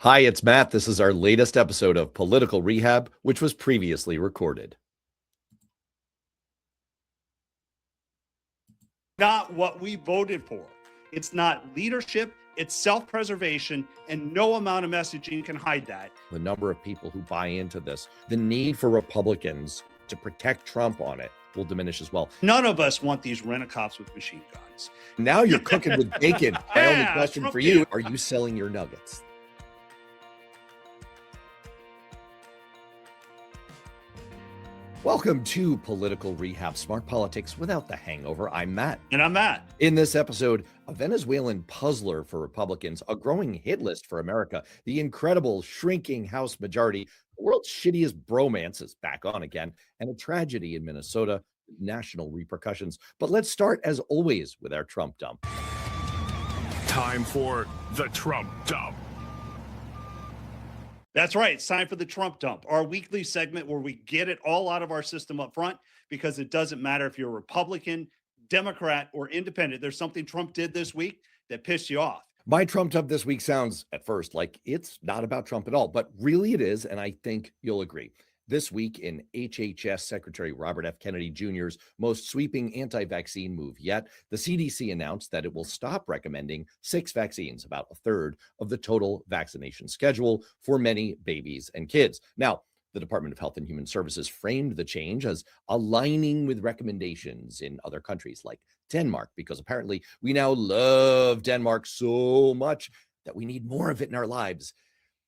Hi, it's Matt. This is our latest episode of Political Rehab, which was previously recorded. Not what we voted for. It's not leadership, it's self-preservation, and no amount of messaging can hide that. The number of people who buy into this, the need for Republicans to protect Trump on it will diminish as well. None of us want these rent-a-cops with machine guns. Now you're cooking with bacon. My only question Trump for you, are you selling your nuggets? Welcome to Political Rehab, smart politics without the hangover. I'm Matt. And I'm Matt. In this episode, a Venezuelan puzzler for Republicans, a growing hit list for America, the incredible shrinking House majority, the world's shittiest bromance is back on again, and a tragedy in Minnesota, national repercussions. But let's start, as always, with our Trump dump. Time for the Trump dump. That's right. It's time for the Trump dump, our weekly segment where we get it all out of our system up front, because it doesn't matter if you're a Republican, Democrat, or independent. There's something Trump did this week that pissed you off. My Trump dump this week sounds at first like it's not about Trump at all, but really it is, and I think you'll agree. This week, in HHS Secretary Robert F. Kennedy Jr.'s most sweeping anti-vaccine move yet, the CDC announced that it will stop recommending 6 vaccines, about a third of the total vaccination schedule for many babies and kids. Now, the Department of Health and Human Services framed the change as aligning with recommendations in other countries like Denmark, because apparently we now love Denmark so much that we need more of it in our lives,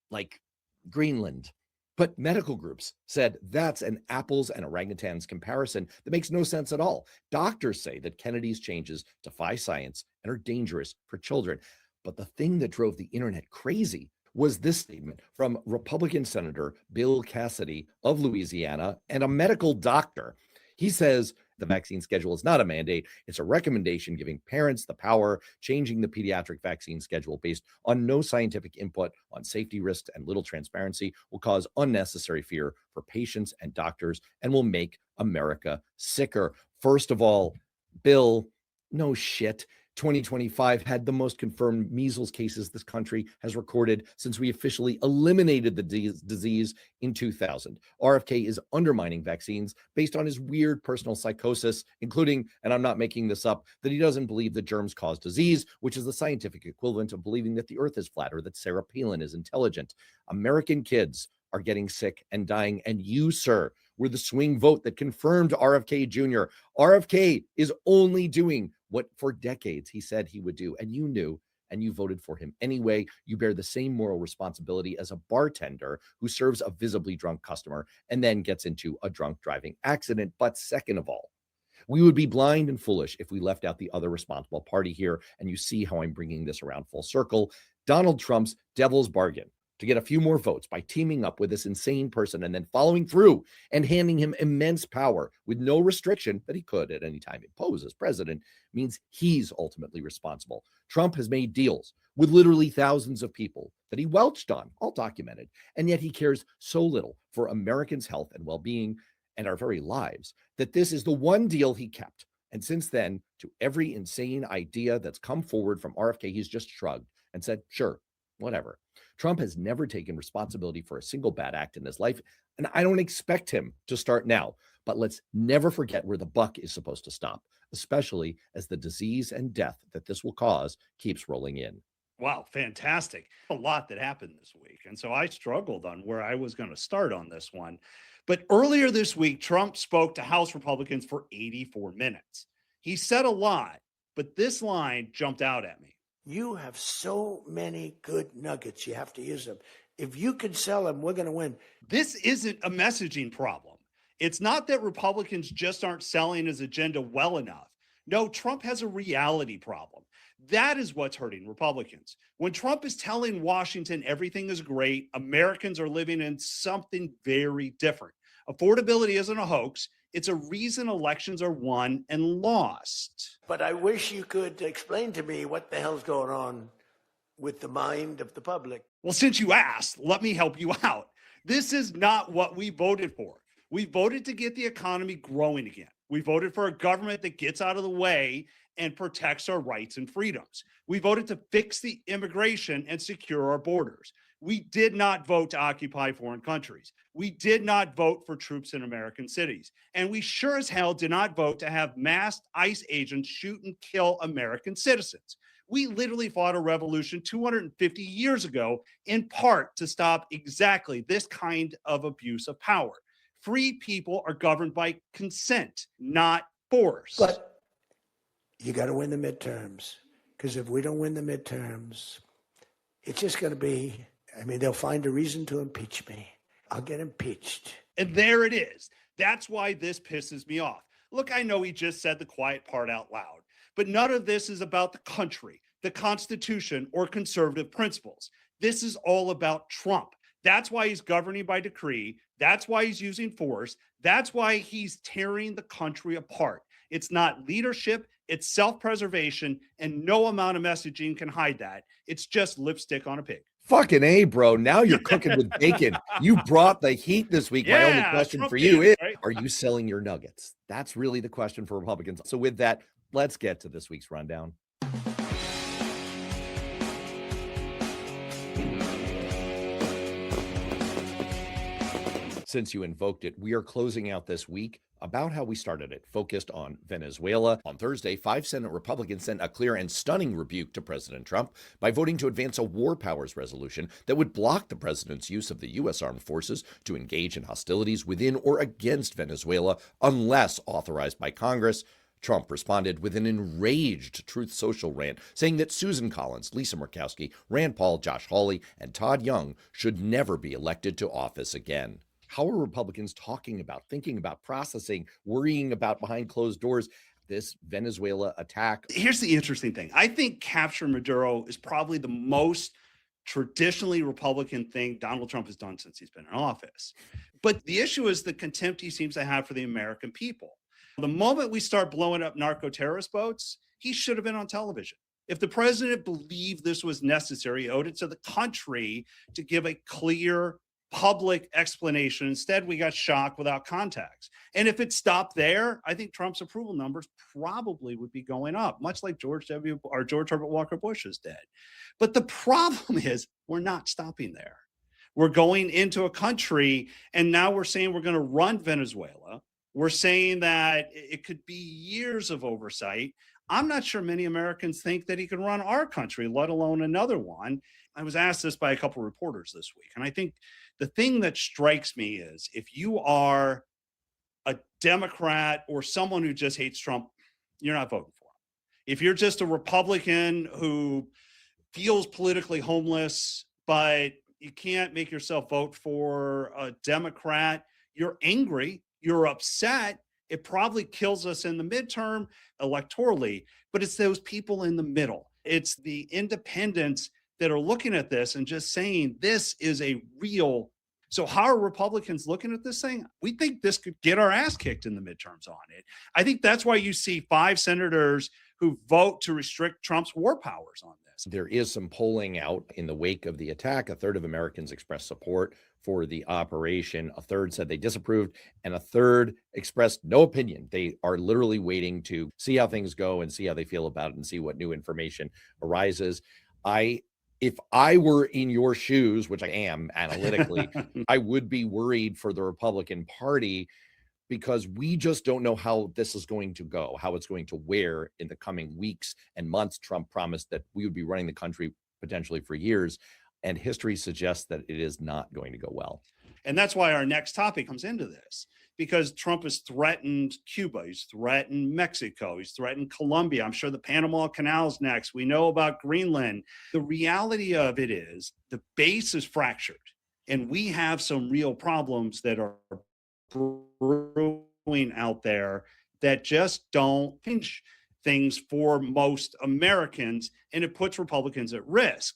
like Greenland. But medical groups said that's an apples and orangutans comparison that makes no sense at all. Doctors say that Kennedy's changes defy science and are dangerous for children. But the thing that drove the internet crazy was this statement from Republican Senator Bill Cassidy of Louisiana and a medical doctor. He says the vaccine schedule is not a mandate. It's a recommendation giving parents the power. Changing the pediatric vaccine schedule based on no scientific input on safety risks and little transparency will cause unnecessary fear for patients and doctors and will make America sicker. First of all, Bill, no shit. 2025 had the most confirmed measles cases this country has recorded since we officially eliminated the disease in 2000. RFK is undermining vaccines based on his weird personal psychosis, including, and I'm not making this up, that he doesn't believe that germs cause disease, which is the scientific equivalent of believing that the earth is flat or that Sarah Palin is intelligent. American kids are getting sick and dying, and you, sir, were the swing vote that confirmed RFK Jr. RFK is only doing what for decades he said he would do, and you knew, and you voted for him anyway. You bear the same moral responsibility as a bartender who serves a visibly drunk customer and then gets into a drunk driving accident. But second of all, we would be blind and foolish if we left out the other responsible party here, and you see how I'm bringing this around full circle. Donald Trump's devil's bargain to get a few more votes by teaming up with this insane person and then following through and handing him immense power with no restriction that he could at any time impose as president means he's ultimately responsible. Trump has made deals with literally thousands of people that he welched on, all documented, and yet he cares so little for Americans' health and well-being and our very lives that this is the one deal he kept. And since then, to every insane idea that's come forward from RFK, he's just shrugged and said, sure, whatever. Trump has never taken responsibility for a single bad act in his life, and I don't expect him to start now. But let's never forget where the buck is supposed to stop, especially as the disease and death that this will cause keeps rolling in. Wow, fantastic. A lot that happened this week. And so I struggled on where I was going to start on this one. But earlier this week, Trump spoke to House Republicans for 84 minutes. He said a lot, but this line jumped out at me. You have so many good nuggets. You have to use them. If you can sell them, we're going to win. This isn't a messaging problem. It's not that Republicans just aren't selling his agenda well enough. No, Trump has a reality problem. That is what's hurting Republicans. When Trump is telling Washington everything is great, Americans are living in something very different. Affordability isn't a hoax. It's a reason elections are won and lost. But I wish you could explain to me what the hell's going on with the mind of the public. Well, since you asked, let me help you out. This is not what we voted for. We voted to get the economy growing again. We voted for a government that gets out of the way and protects our rights and freedoms. We voted to fix the immigration and secure our borders. We did not vote to occupy foreign countries. We did not vote for troops in American cities. And we sure as hell did not vote to have masked ICE agents shoot and kill American citizens. We literally fought a revolution 250 years ago, in part to stop exactly this kind of abuse of power. Free people are governed by consent, not force. But you got to win the midterms, because if we don't win the midterms, it's just going to be, they'll find a reason to impeach me. I'll get impeached. And there it is. That's why this pisses me off. Look, I know he just said the quiet part out loud, but none of this is about the country, the Constitution, or conservative principles. This is all about Trump. That's why he's governing by decree. That's why he's using force. That's why he's tearing the country apart. It's not leadership, it's self-preservation, and no amount of messaging can hide that. It's just lipstick on a pig. Fucking A, bro. Now you're cooking with bacon. You brought the heat this week. My only question Trump for you is, right? are you selling your nuggets? That's really the question for Republicans. So with that, let's get to this week's rundown. Since you invoked it, we are closing out this week about how we started it, focused on Venezuela. On Thursday, 5 Senate Republicans sent a clear and stunning rebuke to President Trump by voting to advance a war powers resolution that would block the president's use of the U.S. armed forces to engage in hostilities within or against Venezuela unless authorized by Congress. Trump responded with an enraged Truth Social rant, saying that Susan Collins, Lisa Murkowski, Rand Paul, Josh Hawley, and Todd Young should never be elected to office again. How are Republicans talking about, thinking about, processing, worrying about behind closed doors this Venezuela attack? Here's the interesting thing. I think capture Maduro is probably the most traditionally Republican thing Donald Trump has done since he's been in office. But the issue is the contempt he seems to have for the American people. The moment we start blowing up narco-terrorist boats, he should have been on television. If the president believed this was necessary, he owed it to the country to give a clear public explanation. Instead, we got shocked without context. And if it stopped there, I think Trump's approval numbers probably would be going up, much like George Herbert Walker Bush is dead. But the problem is we're not stopping there. We're going into a country, and now we're saying we're going to run Venezuela. We're saying that it could be years of oversight. I'm not sure many Americans think that he can run our country, let alone another one. I was asked this by a couple of reporters this week, and I think the thing that strikes me is if you are a Democrat or someone who just hates Trump, you're not voting for him. If you're just a Republican who feels politically homeless, but you can't make yourself vote for a Democrat, you're angry, you're upset. It probably kills us in the midterm electorally, but it's those people in the middle. It's the independents that are looking at this and just saying this is a real. So how are Republicans looking at this thing? We think this could get our ass kicked in the midterms on it. I think that's why you see 5 senators who vote to restrict Trump's war powers on this. There is some polling out in the wake of the attack. A third of Americans expressed support for the operation. A third said they disapproved, and a third expressed no opinion. They are literally waiting to see how things go and see how they feel about it and see what new information arises. If I were in your shoes, which I am analytically, I would be worried for the Republican Party because we just don't know how this is going to go, how it's going to wear in the coming weeks and months. Trump promised that we would be running the country potentially for years, and history suggests that it is not going to go well. And that's why our next topic comes into this, because Trump has threatened Cuba, he's threatened Mexico, he's threatened Colombia. I'm sure the Panama Canal's next. We know about Greenland. The reality of it is the base is fractured, and we have some real problems that are brewing out there that just don't pinch things for most Americans, and it puts Republicans at risk.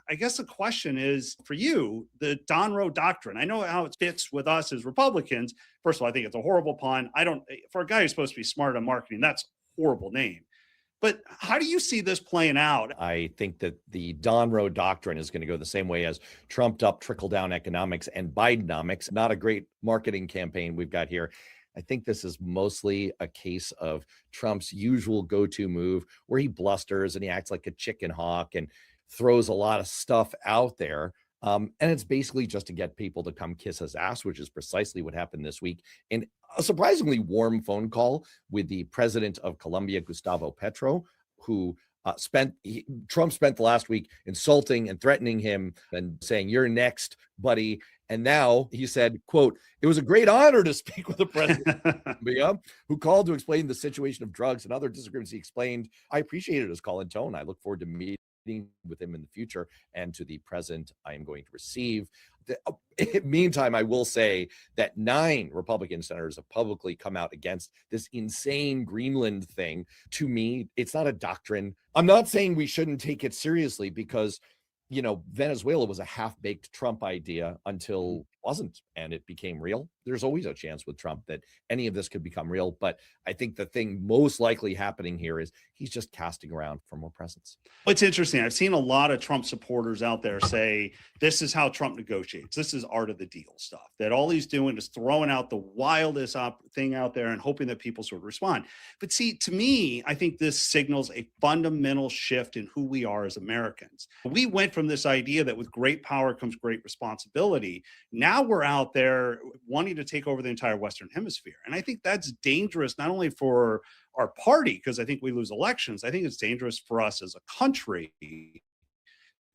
I guess the question is for you, the Donroe Doctrine. I know how it fits with us as Republicans. First of all, I think it's a horrible pun. For a guy who's supposed to be smart on marketing, that's a horrible name. But how do you see this playing out? I think that the Donroe Doctrine is going to go the same way as trumped up trickle-down economics and Bidenomics. Not a great marketing campaign we've got here. I think this is mostly a case of Trump's usual go-to move where he blusters and he acts like a chicken hawk and throws a lot of stuff out there. And it's basically just to get people to come kiss his ass, which is precisely what happened this week. In a surprisingly warm phone call with the president of Colombia, Gustavo Petro, who Trump spent the last week insulting and threatening him and saying, "You're next, buddy." And now he said, quote, "It was a great honor to speak with the president of Colombia, who called to explain the situation of drugs and other disagreements." He explained, "I appreciated his call and tone. I look forward to meeting with him in the future, and to the present I am going to receive." Meantime, I will say that 9 Republican senators have publicly come out against this insane Greenland thing. To me, it's not a doctrine. I'm not saying we shouldn't take it seriously because, Venezuela was a half-baked Trump idea until it wasn't, and it became real. There's always a chance with Trump that any of this could become real, but I think the thing most likely happening here is he's just casting around for more presence. It's interesting. I've seen a lot of Trump supporters out there say this is how Trump negotiates. This is art of the deal stuff, that all he's doing is throwing out the wildest thing out there and hoping that people sort of respond. But see, to me, I think this signals a fundamental shift in who we are as Americans. We went from this idea that with great power comes great responsibility. Now we're out there wanting to take over the entire Western Hemisphere. And I think that's dangerous, not only for our party, because I think we lose elections. I think it's dangerous for us as a country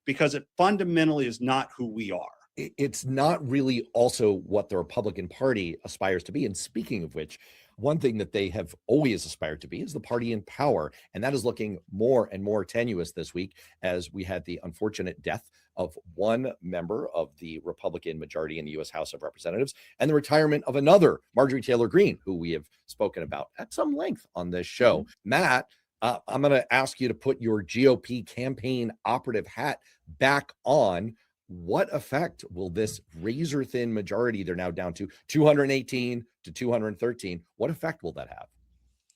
because it fundamentally is not who we are. It's not really also what the Republican Party aspires to be. And speaking of which, one thing that they have always aspired to be is the party in power. And that is looking more and more tenuous this week as we had the unfortunate death of one member of the Republican majority in the U.S. House of Representatives and the retirement of another, Marjorie Taylor Greene, who we have spoken about at some length on this show. Matt, I'm going to ask you to put your GOP campaign operative hat back on. What effect will this razor thin majority, they're now down to 218 to 213, what effect will that have?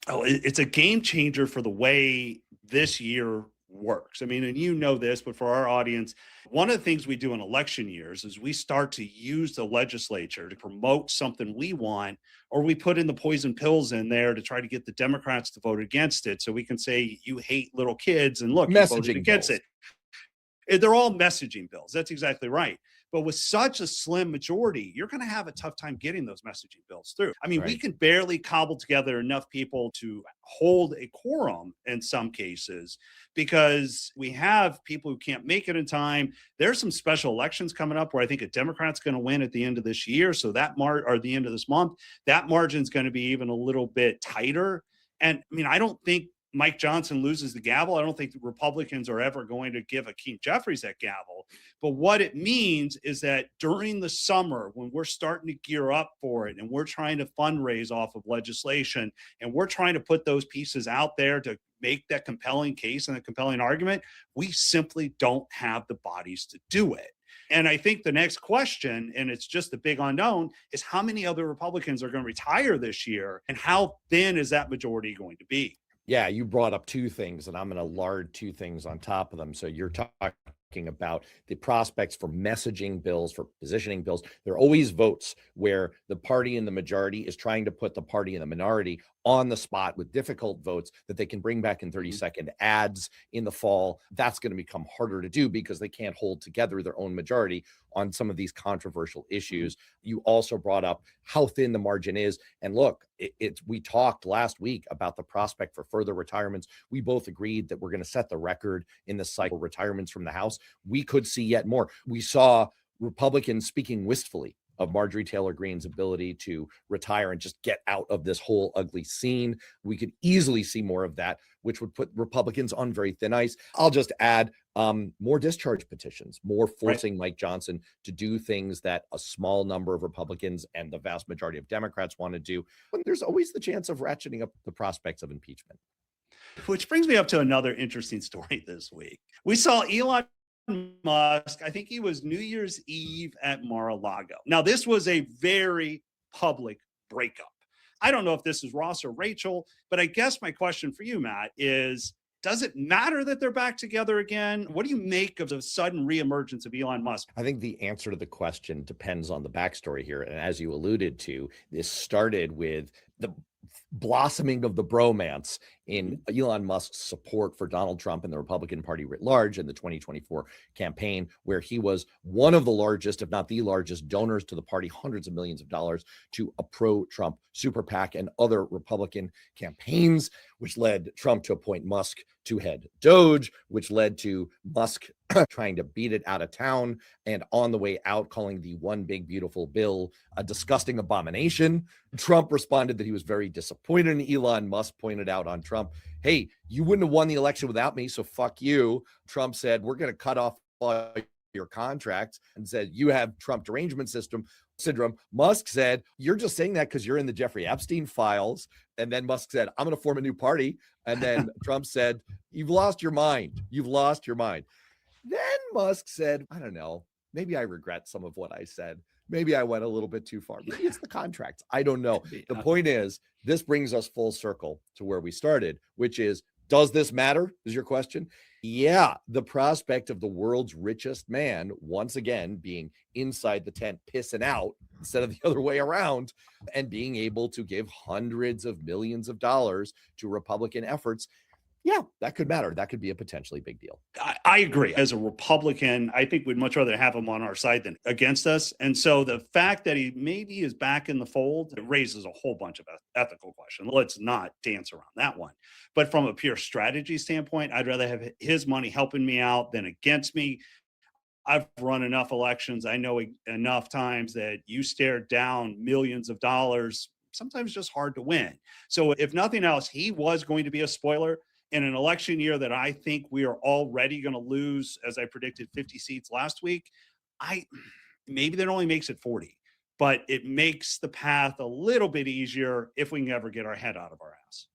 Oh, it's a game changer for the way this year works. I mean, and you know this, but for our audience, one of the things we do in election years is we start to use the legislature to promote something we want, or we put in the poison pills in there to try to get the Democrats to vote against it. So we can say, you hate little kids and look, you voted against it. They're all messaging bills. That's exactly right. But with such a slim majority, you're going to have a tough time getting those messaging bills through. I mean, we can barely cobble together enough people to hold a quorum in some cases because we have people who can't make it in time. There's some special elections coming up where I think a Democrat's going to win at the end of this year. So that or the end of this month, that margin's going to be even a little bit tighter. And I mean, I don't think Mike Johnson loses the gavel. I don't think the Republicans are ever going to give Hakeem Jeffries that gavel. But what it means is that during the summer, when we're starting to gear up for it and we're trying to fundraise off of legislation and we're trying to put those pieces out there to make that compelling case and a compelling argument, we simply don't have the bodies to do it. And I think the next question, and it's just the big unknown, is how many other Republicans are going to retire this year and how thin is that majority going to be? Yeah, you brought up 2 things, and I'm going to lard 2 things on top of them. So you're talking about the prospects for messaging bills, for positioning bills. There are always votes where the party in the majority is trying to put the party in the minority on the spot with difficult votes that they can bring back in 30-second ads in the fall. That's going to become harder to do because they can't hold together their own majority on some of these controversial issues. You also brought up how thin the margin is. And look, we talked last week about the prospect for further retirements. We both agreed that we're going to set the record in this cycle, retirements from the House. We could see yet more. We saw Republicans speaking wistfully of Marjorie Taylor Greene's ability to retire and just get out of this whole ugly scene. We could easily see more of that, which would put Republicans on very thin ice. I'll just add more discharge petitions, more forcing Mike Johnson to do things that a small number of Republicans and the vast majority of Democrats want to do. But there's always the chance of ratcheting up the prospects of impeachment. Which brings me up to another interesting story this week. We saw Elon Musk, I think he was New Year's Eve at Mar-a-Lago. Now, this was a very public breakup. I don't know if this is Ross or Rachel, but I guess my question for you, Matt, is Does it matter that they're back together again? What do you make of the sudden reemergence of Elon Musk? I think the answer to the question depends on the backstory here. And as you alluded to, this started with the blossoming of the bromance in Elon Musk's support for Donald Trump and the Republican Party writ large in the 2024 campaign, where he was one of the largest, if not the largest, donors to the party, hundreds of millions of dollars to a pro-Trump super PAC and other Republican campaigns, which led Trump to appoint Musk to head Doge, which led to Musk trying to beat it out of town and on the way out calling the one big beautiful bill a disgusting abomination. Trump responded that he was very disappointed, and Elon Musk pointed out on Trump, hey, you wouldn't have won the election without me, so fuck you. Trump said, we're going to cut off all your contracts, and said, you have Trump derangement syndrome. Musk said, you're just saying that because you're in the Jeffrey Epstein files. And then Musk said, I'm going to form a new party. And then Trump said, you've lost your mind. You've lost your mind. Then Musk said, I don't know, maybe I regret some of what I said. Maybe I went a little bit too far. Maybe it's the contracts. I don't know. The point is, this brings us full circle to where we started, which is, does this matter? Is your question? Yeah, the prospect of the world's richest man once again being inside the tent, pissing out instead of the other way around, and being able to give hundreds of millions of dollars to Republican efforts. Yeah, that could matter. That could be a potentially big deal. I agree. As a Republican, I think we'd much rather have him on our side than against us. And so the fact that he maybe is back in the fold, it raises a whole bunch of ethical questions. Let's not dance around that one. But from a pure strategy standpoint, I'd rather have his money helping me out than against me. I've run enough elections. I know enough times that you stare down millions of dollars, sometimes just hard to win. So if nothing else, he was going to be a spoiler in an election year that I think we are already going to lose, as I predicted, 50 seats last week. Maybe that only makes it 40, but it makes the path a little bit easier if we can ever get our head out of our ass.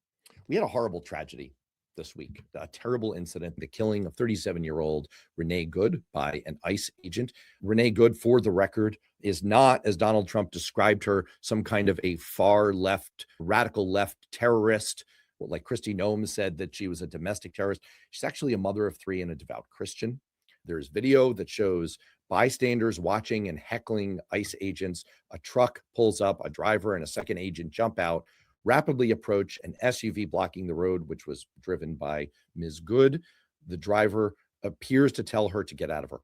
We had a horrible tragedy this week, a terrible incident, the killing of 37-year-old Renee Good by an ICE agent. Renee Good, for the record, is not, as Donald Trump described her, some kind of a far left, radical left terrorist. Well, like Kristi Noem said that she was a domestic terrorist. She's actually a mother of three and a devout Christian. There's video that shows bystanders watching and heckling ICE agents. A truck pulls up, a driver and a second agent jump out, rapidly approach an SUV blocking the road, which was driven by Ms. Good. The driver appears to tell her to get out of her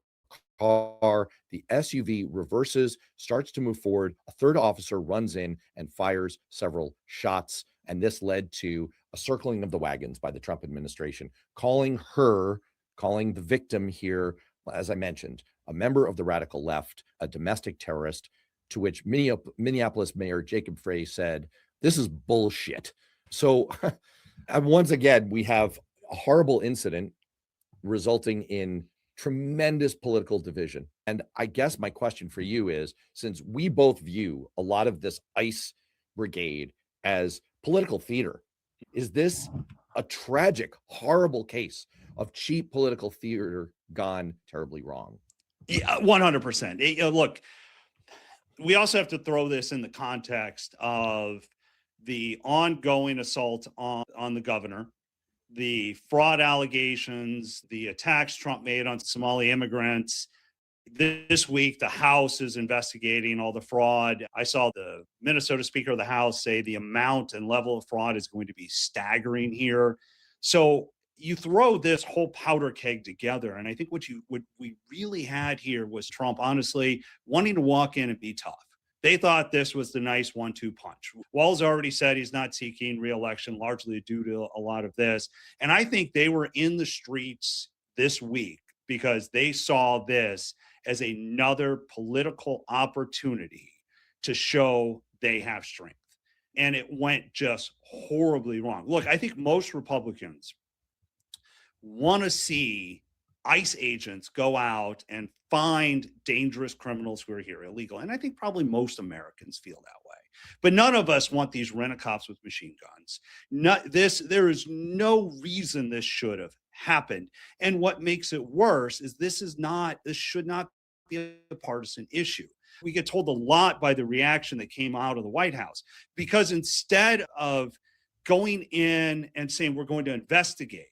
car. The SUV reverses, starts to move forward. A third officer runs in and fires several shots. And this led to a circling of the wagons by the Trump administration, calling the victim here, as I mentioned, a member of the radical left, a domestic terrorist, to which Minneapolis Mayor Jacob Frey said, this is bullshit. So once again, we have a horrible incident resulting in tremendous political division. And I guess my question for you is, since we both view a lot of this ICE brigade as political theater, is this a tragic, horrible case of cheap political theater gone terribly wrong? Yeah, 100%. Look, we also have to throw this in the context of the ongoing assault on the governor, the fraud allegations, the attacks Trump made on Somali immigrants. This week, the House is investigating all the fraud. I saw the Minnesota Speaker of the House say the amount and level of fraud is going to be staggering here. So you throw this whole powder keg together, and I think what we really had here was Trump, honestly, wanting to walk in and be tough. They thought this was the nice 1-2 punch. Walz already said he's not seeking re-election, largely due to a lot of this. And I think they were in the streets this week because they saw this as another political opportunity to show they have strength. And it went just horribly wrong. Look, I think most Republicans want to see ICE agents go out and find dangerous criminals who are here illegal. And I think probably most Americans feel that way. But none of us want these rent-a-cops with machine guns. There is no reason this should have happened. And what makes it worse is this should not be a partisan issue. We get told a lot by the reaction that came out of the White House, because instead of going in and saying we're going to investigate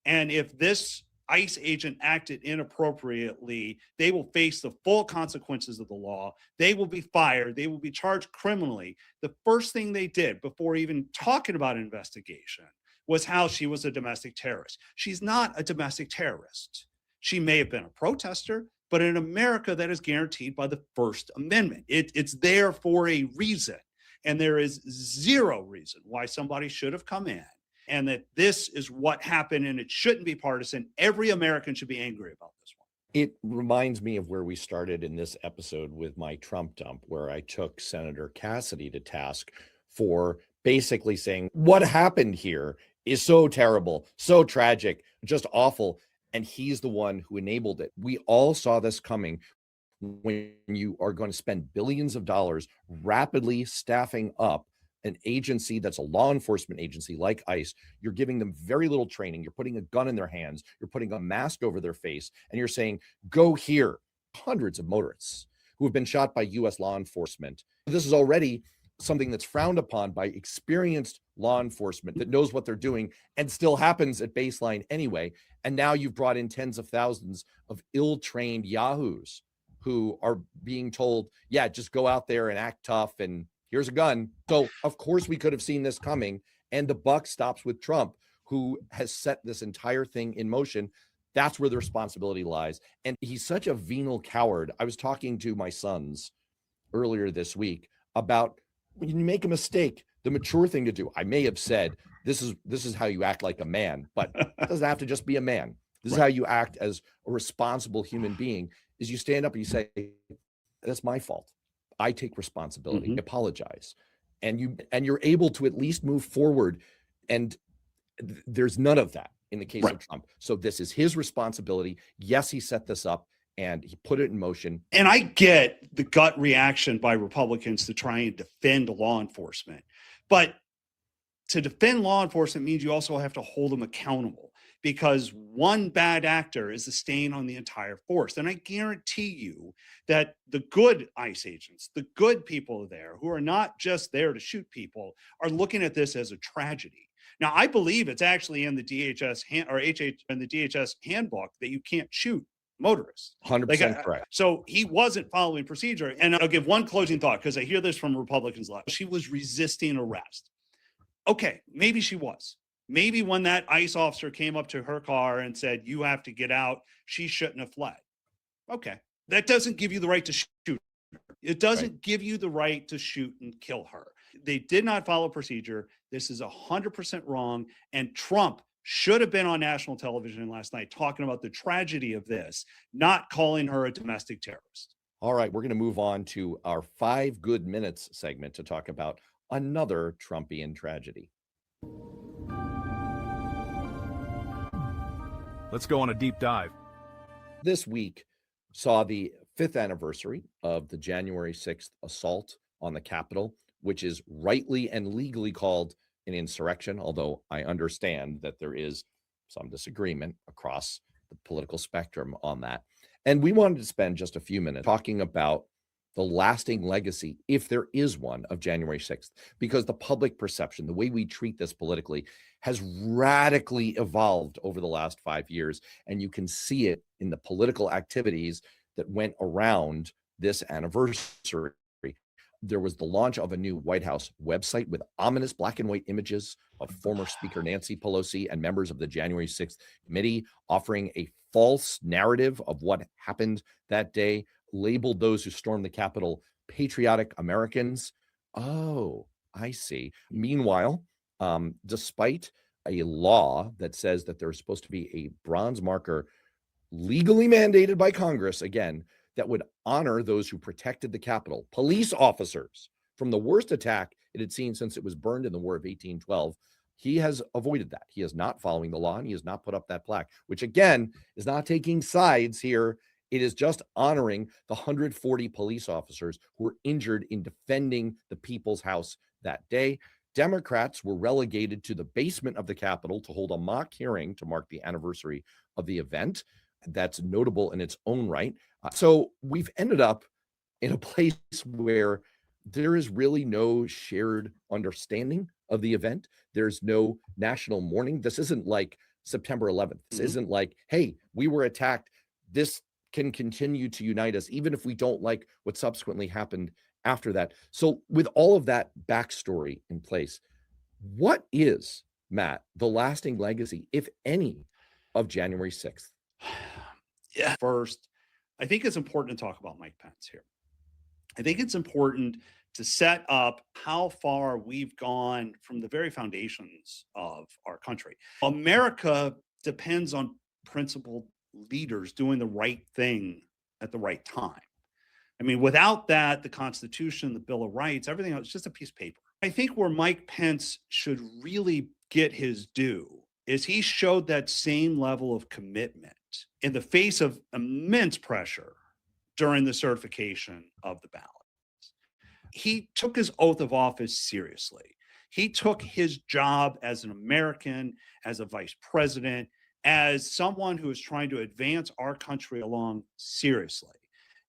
And if this ICE agent acted inappropriately, they will face the full consequences of the law. They will be fired. They will be charged criminally. The first thing they did before even talking about investigation was how she was a domestic terrorist. She's not a domestic terrorist. She may have been a protester, but in America, that is guaranteed by the First Amendment. It's there for a reason. And there is zero reason why somebody should have come in, and that this is what happened, and it shouldn't be partisan. Every American should be angry about this one. It reminds me of where we started in this episode with my Trump dump, where I took Senator Cassidy to task for basically saying what happened here is so terrible, so tragic, just awful. And he's the one who enabled it. We all saw this coming. When you are going to spend billions of dollars rapidly staffing up an agency that's a law enforcement agency like ICE, you're giving them very little training. You're putting a gun in their hands. You're putting a mask over their face. And you're saying, go here. Hundreds of motorists who have been shot by U.S. law enforcement. This is already something that's frowned upon by experienced law enforcement that knows what they're doing and still happens at baseline anyway. And now you've brought in tens of thousands of ill-trained yahoos who are being told, yeah, just go out there and act tough and here's a gun. So of course we could have seen this coming, and the buck stops with Trump, who has set this entire thing in motion. That's where the responsibility lies. And he's such a venal coward. I was talking to my sons earlier this week about when you make a mistake, the mature thing to do. I may have said, this is how you act like a man, but it doesn't have to just be a man. This is how you act as a responsible human being, is you stand up and you say, that's my fault. I take responsibility, apologize. And you're able to at least move forward. And there's none of that in the case of Trump. So this is his responsibility. Yes, he set this up and he put it in motion. And I get the gut reaction by Republicans to try and defend law enforcement. But to defend law enforcement means you also have to hold them accountable, because one bad actor is a stain on the entire force. And I guarantee you that the good ICE agents, the good people there who are not just there to shoot people, are looking at this as a tragedy. Now, I believe it's actually in the DHS handbook that you can't shoot motorists. 100% correct. So he wasn't following procedure. And I'll give one closing thought, because I hear this from Republicans a lot. She was resisting arrest. Okay, maybe she was. Maybe when that ICE officer came up to her car and said, you have to get out, she shouldn't have fled. Okay, that doesn't give you the right to shoot her. It doesn't give you the right to shoot and kill her. They did not follow procedure. This is 100% wrong. And Trump should have been on national television last night talking about the tragedy of this, not calling her a domestic terrorist. All right, we're going to move on to our 5 good minutes segment to talk about another Trumpian tragedy. Let's go on a deep dive. This week saw the 5th anniversary of the January 6th assault on the Capitol, which is rightly and legally called an insurrection, although I understand that there is some disagreement across the political spectrum on that. And we wanted to spend just a few minutes talking about the lasting legacy, if there is one, of January 6th, because the public perception, the way we treat this politically, has radically evolved over the last 5 years. And you can see it in the political activities that went around this anniversary. There was the launch of a new White House website with ominous black and white images of former Speaker Nancy Pelosi and members of the January 6th committee, offering a false narrative of what happened that day, labeled those who stormed the Capitol patriotic Americans. Oh, I see. Meanwhile, despite a law that says that there's supposed to be a bronze marker legally mandated by Congress, again, that would honor those who protected the Capitol, police officers, from the worst attack it had seen since it was burned in the War of 1812. He has avoided that. He is not following the law, and he has not put up that plaque, which again is not taking sides here. It is just honoring the 140 police officers who were injured in defending the People's House that day. Democrats were relegated to the basement of the Capitol to hold a mock hearing to mark the anniversary of the event. That's notable in its own right. So we've ended up in a place where there is really no shared understanding of the event. There's no national mourning. This isn't like September 11th. This Mhm. isn't like, hey, we were attacked. This can continue to unite us, even if we don't like what subsequently happened after that. So, with all of that backstory in place, what is, Matt, the lasting legacy, if any, of January 6th? Yeah. First, I think it's important to talk about Mike Pence here. I think it's important to set up how far we've gone from the very foundations of our country. America depends on principled leaders doing the right thing at the right time. I mean, without that, the Constitution, the Bill of Rights, everything else is just a piece of paper. I think where Mike Pence should really get his due is he showed that same level of commitment in the face of immense pressure during the certification of the ballot. He took his oath of office seriously. He took his job as an American, as a vice president, as someone who is trying to advance our country along seriously.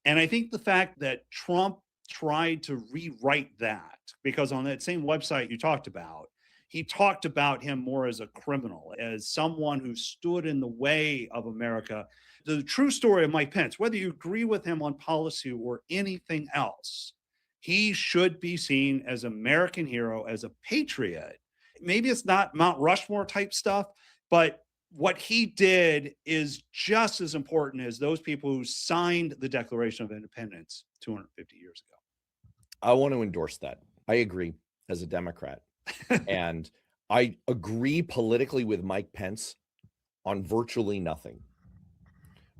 And I think the fact that Trump tried to rewrite that, because on that same website you talked about, he talked about him more as a criminal, as someone who stood in the way of America. The true story of Mike Pence, whether you agree with him on policy or anything else, he should be seen as an American hero, as a patriot. Maybe it's not Mount Rushmore type stuff, but what he did is just as important as those people who signed the Declaration of Independence 250 years ago. I want to endorse that. I agree as a Democrat. And I agree politically with Mike Pence on virtually nothing.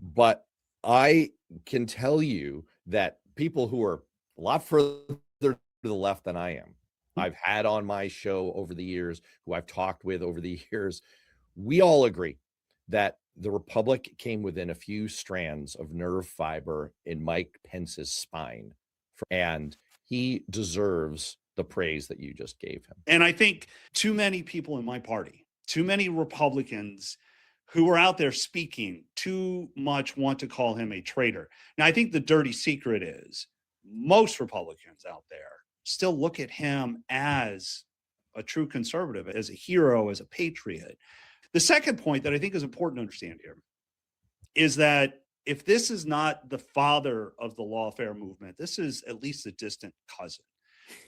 But I can tell you that people who are a lot further to the left than I am, I've had on my show over the years, who I've talked with over the years, we all agree that the Republic came within a few strands of nerve fiber in Mike Pence's spine. And he deserves the praise that you just gave him. And I think too many people in my party, too many Republicans who are out there speaking too much want to call him a traitor. Now, I think the dirty secret is most Republicans out there still look at him as a true conservative, as a hero, as a patriot. The second point that I think is important to understand here is that if this is not the father of the lawfare movement, this is at least a distant cousin.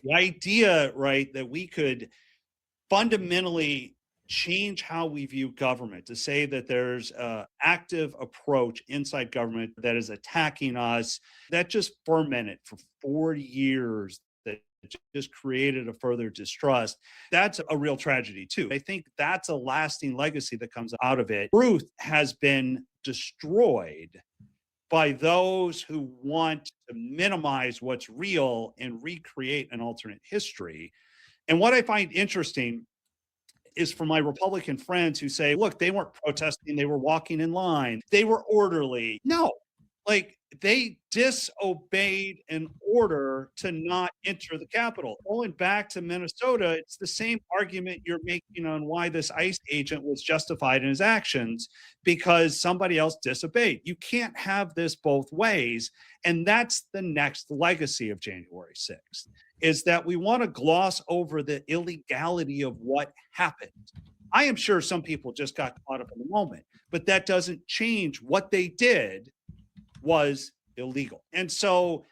The idea, right, that we could fundamentally change how we view government, to say that there's an active approach inside government that is attacking us, that just fermented for 40 years, that just created a further distrust. That's a real tragedy too. I think that's a lasting legacy that comes out of it. Truth has been destroyed by those who want to minimize what's real and recreate an alternate history. And what I find interesting is for my Republican friends who say, look, they weren't protesting, they were walking in line, they were orderly. No, like they disobeyed an order to not enter the Capitol. Going back to Minnesota, it's the same argument you're making on why this ICE agent was justified in his actions, because somebody else disobeyed. You can't have this both ways. And that's the next legacy of January 6th, is that we want to gloss over the illegality of what happened. I am sure some people just got caught up in the moment, but that doesn't change what they did was illegal. And so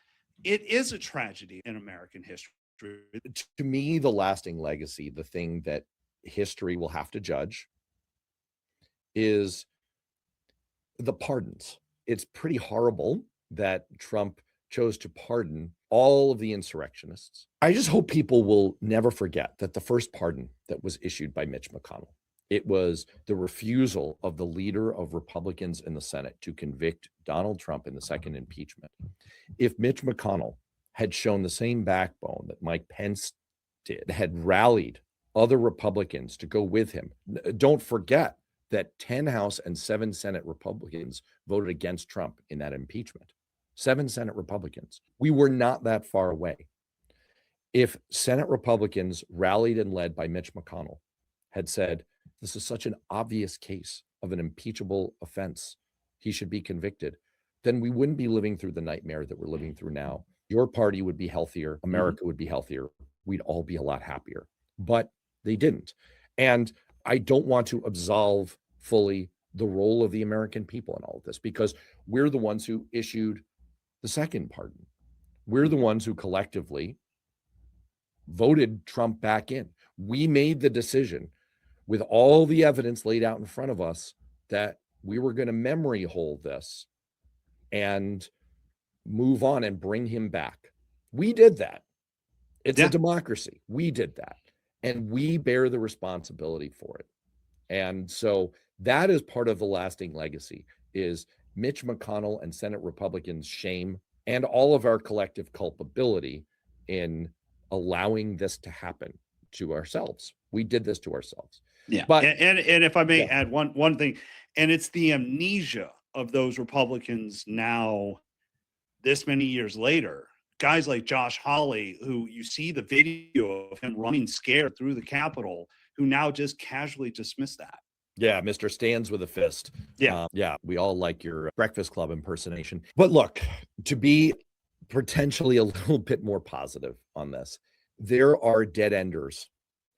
it is a tragedy in American history. To me, the lasting legacy, the thing that history will have to judge, is the pardons. It's pretty horrible that Trump chose to pardon all of the insurrectionists. I just hope people will never forget that the first pardon that was issued by Mitch McConnell, it was the refusal of the leader of Republicans in the Senate to convict Donald Trump in the second impeachment. If Mitch McConnell had shown the same backbone that Mike Pence did, had rallied other Republicans to go with him, don't forget that 10 House and 7 Senate Republicans voted against Trump in that impeachment. 7 Senate Republicans. We were not that far away. If Senate Republicans, rallied and led by Mitch McConnell, had said, this is such an obvious case of an impeachable offense, he should be convicted, then we wouldn't be living through the nightmare that we're living through now. Your party would be healthier. America would be healthier. We'd all be a lot happier. But they didn't. And I don't want to absolve fully the role of the American people in all of this, because we're the ones who issued the second pardon. We're the ones who collectively voted Trump back in. We made the decision with all the evidence laid out in front of us that we were going to memory hold this and move on and bring him back. We did that. It's a democracy. We did that. And we bear the responsibility for it. And so that is part of the lasting legacy, is Mitch McConnell and Senate Republicans' shame and all of our collective culpability in allowing this to happen to ourselves. We did this to ourselves. Yeah. But and if I may add one thing, and it's the amnesia of those Republicans now, this many years later, guys like Josh Hawley, who you see the video of him running scared through the Capitol, who now just casually dismiss that. yeah, Mr. Stands with a fist. Yeah. We all like your Breakfast Club impersonation. But look, to be potentially a little bit more positive on this, there are dead enders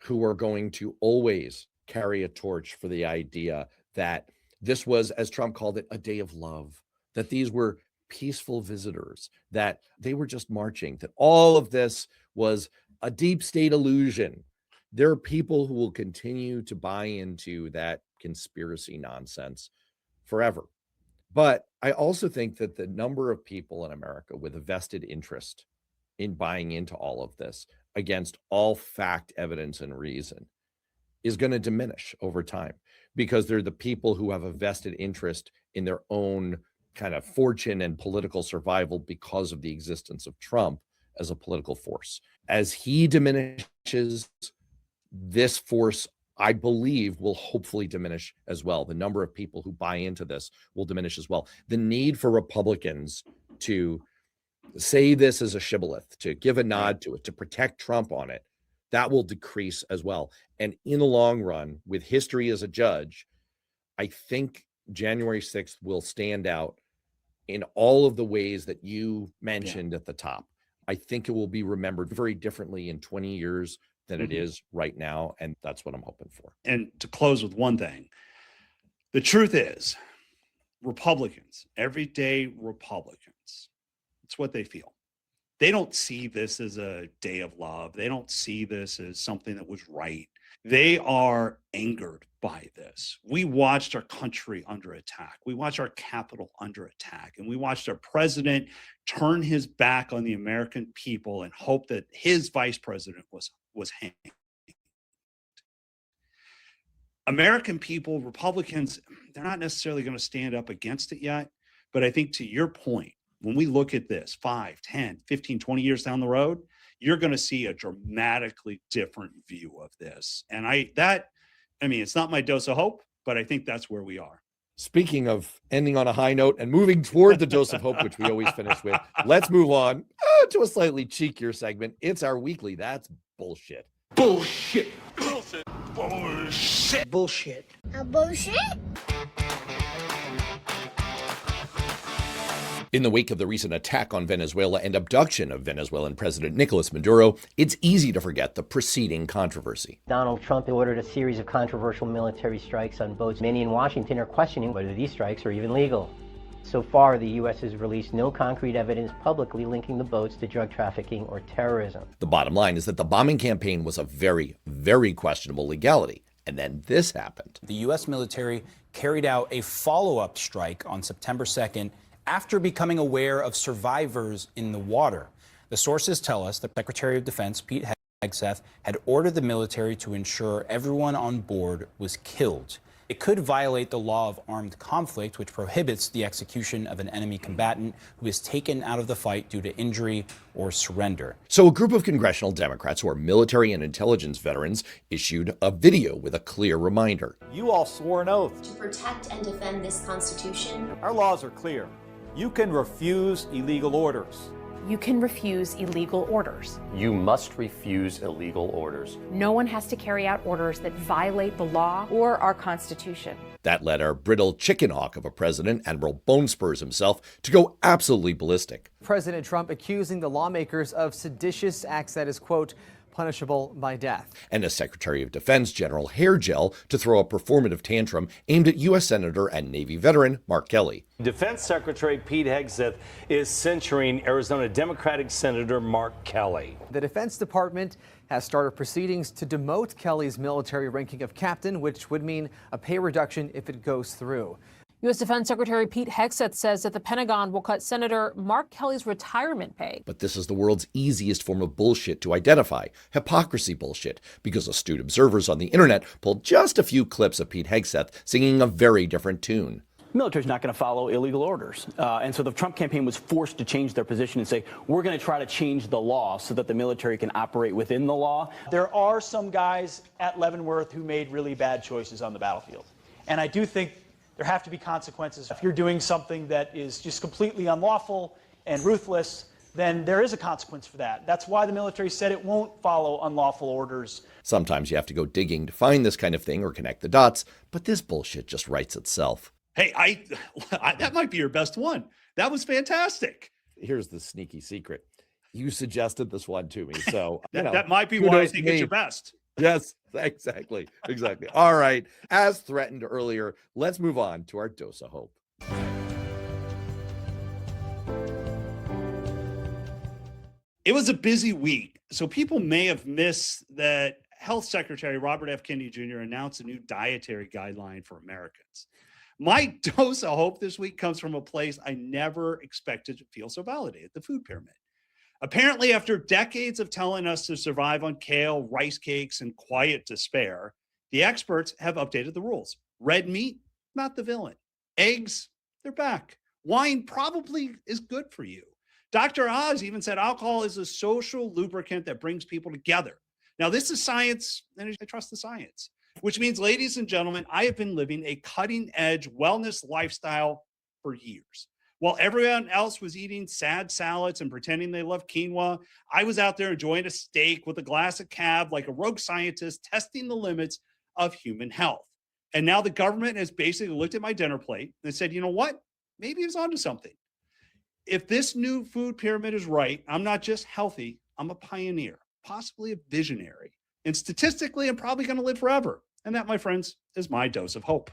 who are going to always carry a torch for the idea that this was, as Trump called it, a day of love, that these were peaceful visitors, that they were just marching, that all of this was a deep state illusion. There are people who will continue to buy into that conspiracy nonsense forever. But I also think that the number of people in America with a vested interest in buying into all of this against all fact, evidence, and reason is going to diminish over time, because they're the people who have a vested interest in their own kind of fortune and political survival because of the existence of Trump as a political force. As he diminishes, this force, I believe, will hopefully diminish as well. The number of people who buy into this will diminish as well. The need for Republicans to say this as a shibboleth, to give a nod to it, to protect Trump on it, that will decrease as well. And in the long run, with history as a judge, I think January 6th will stand out in all of the ways that you mentioned at the top. I think it will be remembered very differently in 20 years than it is right now. And that's what I'm hoping for. And to close with one thing, the truth is, Republicans, everyday Republicans, it's what they feel. They don't see this as a day of love. They don't see this as something that was right. They are angered by this. We watched our country under attack. We watched our capital under attack. And we watched our president turn his back on the American people and hope that his vice president was hanged. American people, Republicans, they're not necessarily going to stand up against it yet. But I think, to your point, when we look at this 5, 10, 15, 20 years down the road, you're going to see a dramatically different view of this. And it's not my dose of hope, but I think that's where we are. Speaking of ending on a high note and moving toward the dose of hope, which we always finish with, let's move on to a slightly cheekier segment. It's our weekly That's Bullshit. Bullshit. Bullshit. Bullshit. Bullshit. A bullshit? In the wake of the recent attack on Venezuela and abduction of Venezuelan President Nicolas Maduro, it's easy to forget the preceding controversy. Donald Trump ordered a series of controversial military strikes on boats. Many in Washington are questioning whether these strikes are even legal. So far, the U.S. has released no concrete evidence publicly linking the boats to drug trafficking or terrorism. The bottom line is that the bombing campaign was a very, very questionable legality. And then this happened. The U.S. military carried out a follow-up strike on September 2nd after becoming aware of survivors in the water. The sources tell us that Secretary of Defense Pete Hegseth had ordered the military to ensure everyone on board was killed. It could violate the law of armed conflict, which prohibits the execution of an enemy combatant who is taken out of the fight due to injury or surrender. So a group of congressional Democrats who are military and intelligence veterans issued a video with a clear reminder. You all swore an oath To protect and defend this Constitution. Our laws are clear. You can refuse illegal orders. You can refuse illegal orders. You must refuse illegal orders. No one has to carry out orders that violate the law or our Constitution. That led our brittle chicken hawk of a president, Admiral Bone Spurs himself, to go absolutely ballistic. President Trump accusing the lawmakers of seditious acts that is, quote, punishable by death. And as Secretary of Defense General Hair Gel to throw a performative tantrum aimed at U.S. Senator and Navy veteran Mark Kelly. Defense Secretary Pete Hegseth is censuring Arizona Democratic Senator Mark Kelly. The Defense Department has started proceedings to demote Kelly's military ranking of captain, which would mean a pay reduction if it goes through. U.S. Defense Secretary Pete Hegseth says that the Pentagon will cut Senator Mark Kelly's retirement pay. But this is the world's easiest form of bullshit to identify, hypocrisy bullshit, because astute observers on the internet pulled just a few clips of Pete Hegseth singing a very different tune. The military's not going to follow illegal orders. And so the Trump campaign was forced to change their position and say, we're going to try to change the law so that the military can operate within the law. There are some guys at Leavenworth who made really bad choices on the battlefield. And I do think there have to be consequences. If you're doing something that is just completely unlawful and ruthless, then there is a consequence for that. That's why the military said it won't follow unlawful orders. Sometimes you have to go digging to find this kind of thing or connect the dots, but this bullshit just writes itself. Hey, I that might be your best one. That was fantastic. Here's the sneaky secret. You suggested this one to me, so that might be why I think it's your best. Yes, exactly. All right. As threatened earlier, let's move on to our dose of hope. It was a busy week, so people may have missed that Health Secretary Robert F. Kennedy Jr. announced a new dietary guideline for Americans. My dose of hope this week comes from a place I never expected to feel so validated, the food pyramid. Apparently, after decades of telling us to survive on kale, rice cakes, and quiet despair, the experts have updated the rules. Red meat, not the villain. Eggs, they're back. Wine probably is good for you. Dr. Oz even said alcohol is a social lubricant that brings people together. Now, this is science, and I trust the science, which means, ladies and gentlemen, I have been living a cutting-edge wellness lifestyle for years. While everyone else was eating sad salads and pretending they love quinoa, I was out there enjoying a steak with a glass of cab like a rogue scientist testing the limits of human health. And now the government has basically looked at my dinner plate and said, you know what? Maybe it's onto something. If this new food pyramid is right, I'm not just healthy, I'm a pioneer, possibly a visionary. And statistically, I'm probably going to live forever. And that, my friends, is my dose of hope.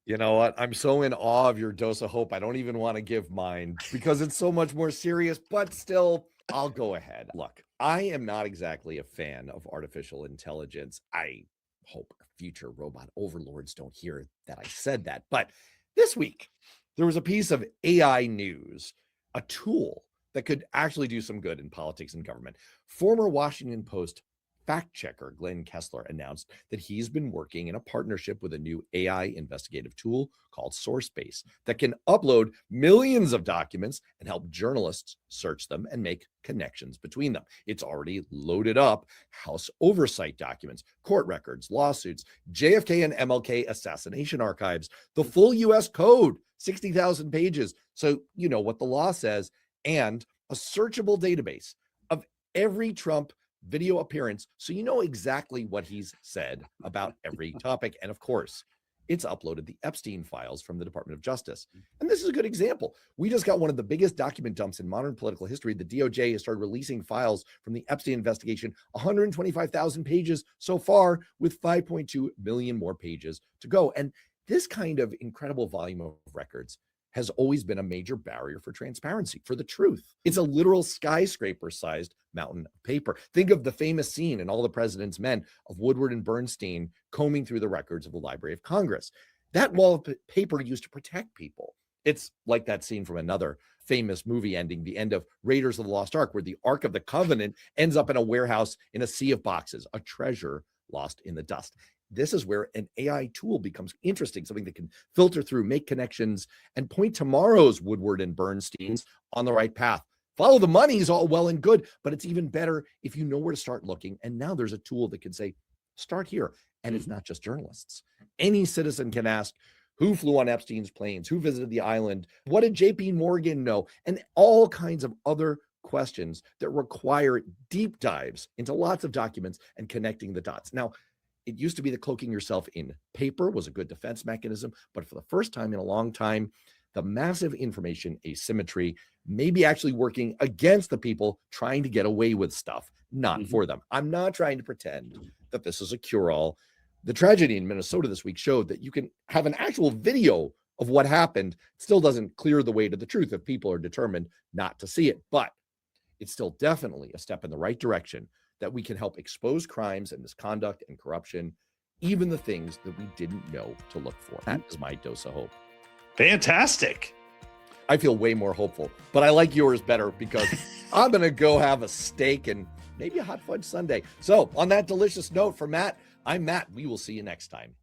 You know what? I'm so in awe of your dose of hope. I don't even want to give mine because it's so much more serious, but still, I'll go ahead. Look, I am not exactly a fan of artificial intelligence. I hope future robot overlords don't hear that I said that. But this week, there was a piece of AI news, a tool that could actually do some good in politics and government. Former Washington Post fact checker Glenn Kessler announced that he's been working in a partnership with a new AI investigative tool called SourceBase that can upload millions of documents and help journalists search them and make connections between them. It's already loaded up House oversight documents, court records, lawsuits, JFK and MLK assassination archives, the full U.S. code, 60,000 pages. So you know what the law says, and a searchable database of every Trump video appearance, so you know exactly what he's said about every topic. And of course, it's uploaded the Epstein files from the Department of Justice. And this is a good example. We just got one of the biggest document dumps in modern political history. The DOJ has started releasing files from the Epstein investigation, 125,000 pages so far, with 5.2 million more pages to go. And this kind of incredible volume of records has always been a major barrier for transparency, for the truth. It's a literal skyscraper-sized mountain of paper. Think of the famous scene in All the President's Men of Woodward and Bernstein combing through the records of the Library of Congress. That wall of paper used to protect people. It's like that scene from another famous movie ending, the end of Raiders of the Lost Ark, where the Ark of the Covenant ends up in a warehouse in a sea of boxes, a treasure lost in the dust. This is where an AI tool becomes interesting, something that can filter through, make connections, and point tomorrow's Woodward and Bernsteins on the right path. Follow the money is all well and good, but it's even better if you know where to start looking. And now there's a tool that can say, start here. And it's not just journalists. Any citizen can ask, who flew on Epstein's planes? Who visited the island? What did JP Morgan know? And all kinds of other questions that require deep dives into lots of documents and connecting the dots. Now, it used to be that cloaking yourself in paper was a good defense mechanism, but for the first time in a long time, the massive information asymmetry may be actually working against the people trying to get away with stuff, not for them. I'm not trying to pretend that this is a cure-all. The tragedy in Minnesota this week showed that you can have an actual video of what happened. It still doesn't clear the way to the truth if people are determined not to see it, but it's still definitely a step in the right direction that we can help expose crimes and misconduct and corruption, even the things that we didn't know to look for. That is my dose of hope. Fantastic. I feel way more hopeful, but I like yours better because I'm going to go have a steak and maybe a hot fudge sundae. So on that delicious note for Matt, I'm Matt. We will see you next time.